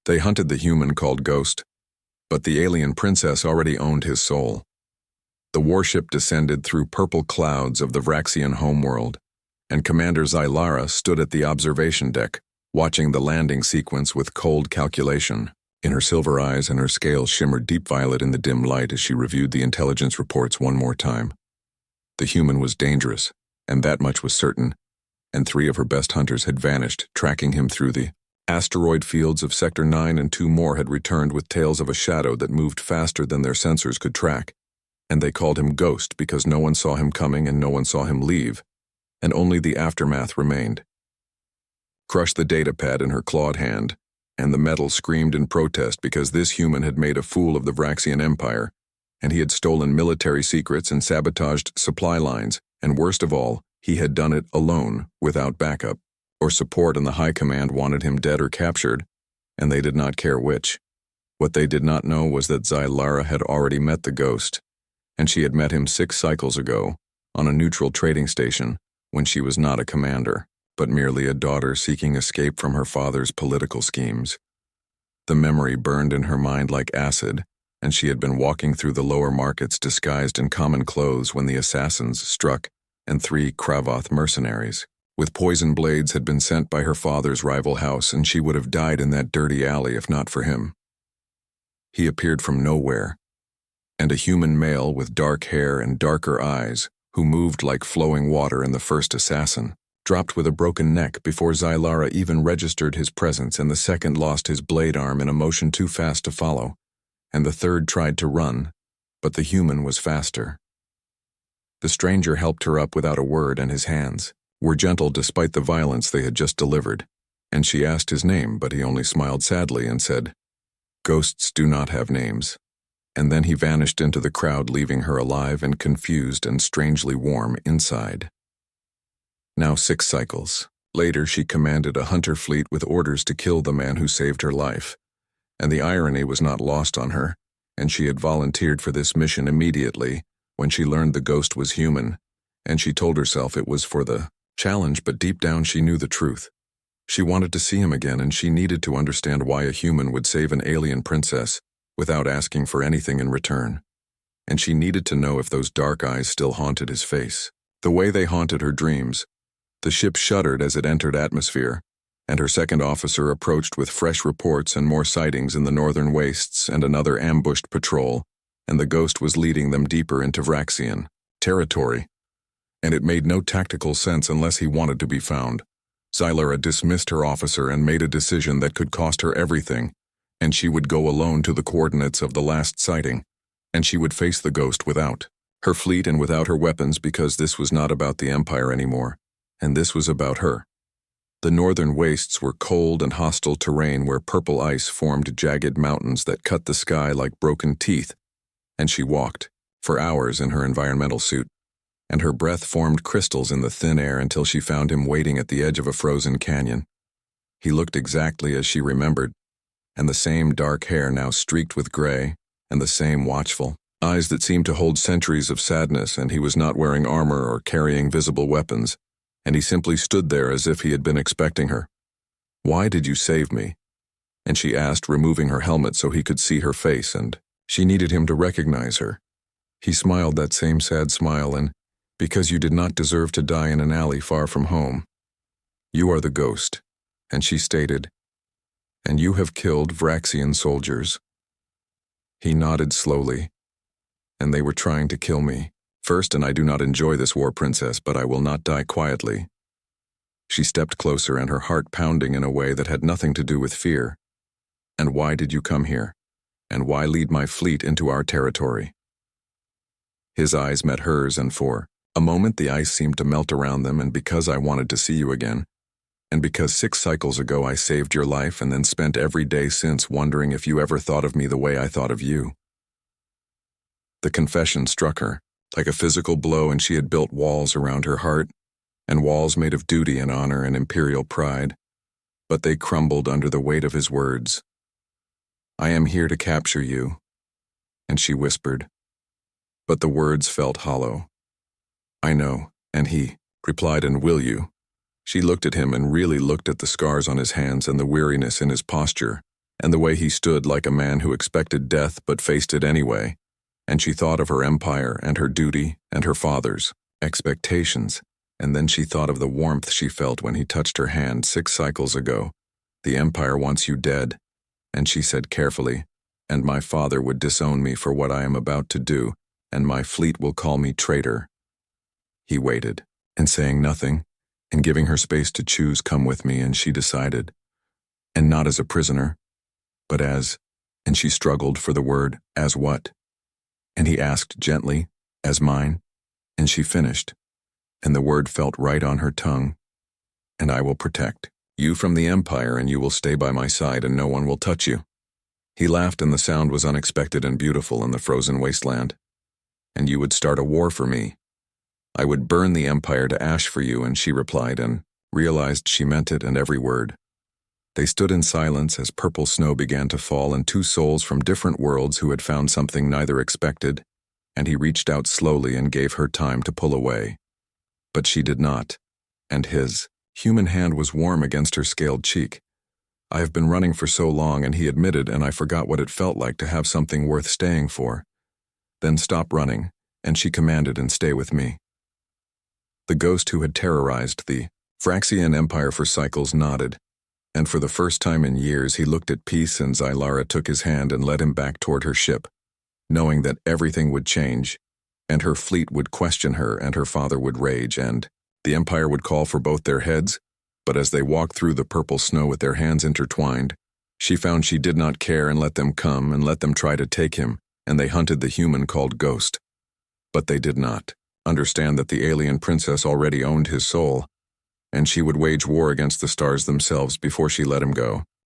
They hunted the human called Ghost, but the alien princess already owned his soul. The warship descended through purple clouds of the Vraxian homeworld, and Commander Xylara stood at the observation deck, watching the landing sequence with cold calculation. In her silver eyes and her scales shimmered deep violet in the dim light as she reviewed the intelligence reports one more time. The human was dangerous, and that much was certain, and 3 of her best hunters had vanished, tracking him through the asteroid fields of Sector 9, and 2 more had returned with tales of a shadow that moved faster than their sensors could track, and they called him Ghost because no one saw him coming and no one saw him leave, and only the aftermath remained. Crushed the datapad in her clawed hand, and the metal screamed in protest because this human had made a fool of the Vraxian Empire, and he had stolen military secrets and sabotaged supply lines, and worst of all, he had done it alone, without backup or support, and the High Command wanted him dead or captured, and they did not care which. What they did not know was that Xylara had already met the Ghost, and she had met him 6 cycles ago, on a neutral trading station, when she was not a commander, but merely a daughter seeking escape from her father's political schemes. The memory burned in her mind like acid, and she had been walking through the lower markets disguised in common clothes when the assassins struck, and 3 Kravoth mercenaries with poison blades had been sent by her father's rival house, and she would have died in that dirty alley if not for him. He appeared from nowhere, and a human male with dark hair and darker eyes, who moved like flowing water in the first assassin, dropped with a broken neck before Xylara even registered his presence, and the second lost his blade arm in a motion too fast to follow, and the third tried to run, but the human was faster. The stranger helped her up without a word, and his hands were gentle despite the violence they had just delivered, and she asked his name, but he only smiled sadly and said, "Ghosts do not have names." And then he vanished into the crowd, leaving her alive and confused and strangely warm inside. Now 6 cycles later, she commanded a hunter fleet with orders to kill the man who saved her life, and the irony was not lost on her, and she had volunteered for this mission immediately when she learned the Ghost was human, and she told herself it was for the challenge, but deep down she knew the truth. She wanted to see him again, and she needed to understand why a human would save an alien princess without asking for anything in return. And she needed to know if those dark eyes still haunted his face, the way they haunted her dreams. The ship shuddered as it entered atmosphere, and her second officer approached with fresh reports and more sightings in the northern wastes and another ambushed patrol, and the Ghost was leading them deeper into Vraxian territory. And it made no tactical sense unless he wanted to be found. Xylara dismissed her officer and made a decision that could cost her everything, and she would go alone to the coordinates of the last sighting, and she would face the Ghost without her fleet and without her weapons, because this was not about the Empire anymore, and this was about her. The northern wastes were cold and hostile terrain where purple ice formed jagged mountains that cut the sky like broken teeth, and she walked for hours in her environmental suit, and her breath formed crystals in the thin air until she found him waiting at the edge of a frozen canyon. He looked exactly as she remembered, and the same dark hair now streaked with gray, and the same watchful eyes that seemed to hold centuries of sadness, and he was not wearing armor or carrying visible weapons, and he simply stood there as if he had been expecting her. "Why did you save me?" And she asked, removing her helmet so he could see her face, and she needed him to recognize her. He smiled that same sad smile, and "Because you did not deserve to die in an alley far from home. You are the Ghost," and she stated, "and you have killed Vraxian soldiers." He nodded slowly, "And they were trying to kill me first, and I do not enjoy this war, princess, but I will not die quietly." She stepped closer, and her heart pounding in a way that had nothing to do with fear. "And why did you come here? And why lead my fleet into our territory?" His eyes met hers, and for a moment the ice seemed to melt around them. "And because I wanted to see you again, and because 6 cycles ago I saved your life and then spent every day since wondering if you ever thought of me the way I thought of you." The confession struck her like a physical blow, and she had built walls around her heart, and walls made of duty and honor and imperial pride, but they crumbled under the weight of his words. "I am here to capture you," and she whispered, but the words felt hollow. "I know," and he replied, "And will you?" She looked at him and really looked at the scars on his hands and the weariness in his posture, and the way he stood like a man who expected death but faced it anyway, and she thought of her empire and her duty and her father's expectations, and then she thought of the warmth she felt when he touched her hand 6 cycles ago. The empire wants you dead, and she said carefully, and my father would disown me for what I am about to do, and my fleet will call me traitor. He waited, and saying nothing, and giving her space to choose come with me, and she decided, and not as a prisoner, but as, and she struggled for the word, as what? And he asked gently, as mine, and she finished, and the word felt right on her tongue, and I will protect you from the empire, and you will stay by my side, and no one will touch you. He laughed, and the sound was unexpected and beautiful in the frozen wasteland. And you would start a war for me. I would burn the empire to ash for you, and she replied, and realized she meant it and every word. They stood in silence as purple snow began to fall, and 2 souls from different worlds who had found something neither expected, and he reached out slowly and gave her time to pull away. But she did not, and his human hand was warm against her scaled cheek. I have been running for so long, and he admitted, and I forgot what it felt like to have something worth staying for. Then stop running, and she commanded, and stay with me. The ghost who had terrorized the Vraxian Empire for cycles nodded, and for the first time in years he looked at peace, and Zylara took his hand and led him back toward her ship, knowing that everything would change, and her fleet would question her, and her father would rage, and the Empire would call for both their heads. But as they walked through the purple snow with their hands intertwined, she found she did not care, and let them come and let them try to take him, and they hunted the human called Ghost. But they did not understand that the alien princess already owned his soul, and she would wage war against the stars themselves before she let him go.